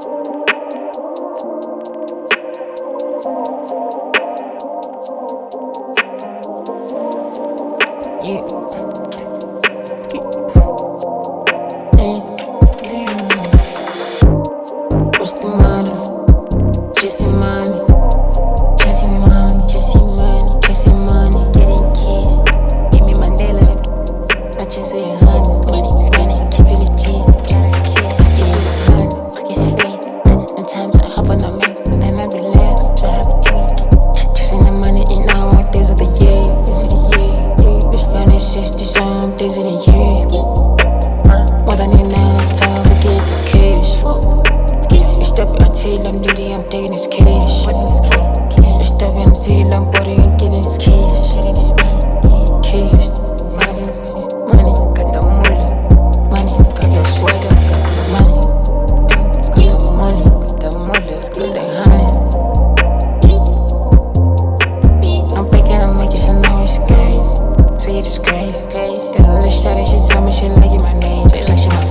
Yeah. What's the matter? Chasing money, chasing money, chasing money, chasing money, getting keys. Give me my daily, not chasing honey, money, I keep it legit. Give me the money, pockets free. And times I hop on the mic, and then I relax, so I have a drink. Chasing the money in all days of the year, It's funny, 60-some days of the year. More than enough time to get this cash. You step until I'm needy, I'm taking this cash. You step until I'm body and getting this cash. Cash, money, got the money, got the sweater, got the money. Got the money, got the let's get the honest. I'm faking, I'm making some noise, guys. Say you disgrace. That other shawty, she told me she like it, my name. She like she my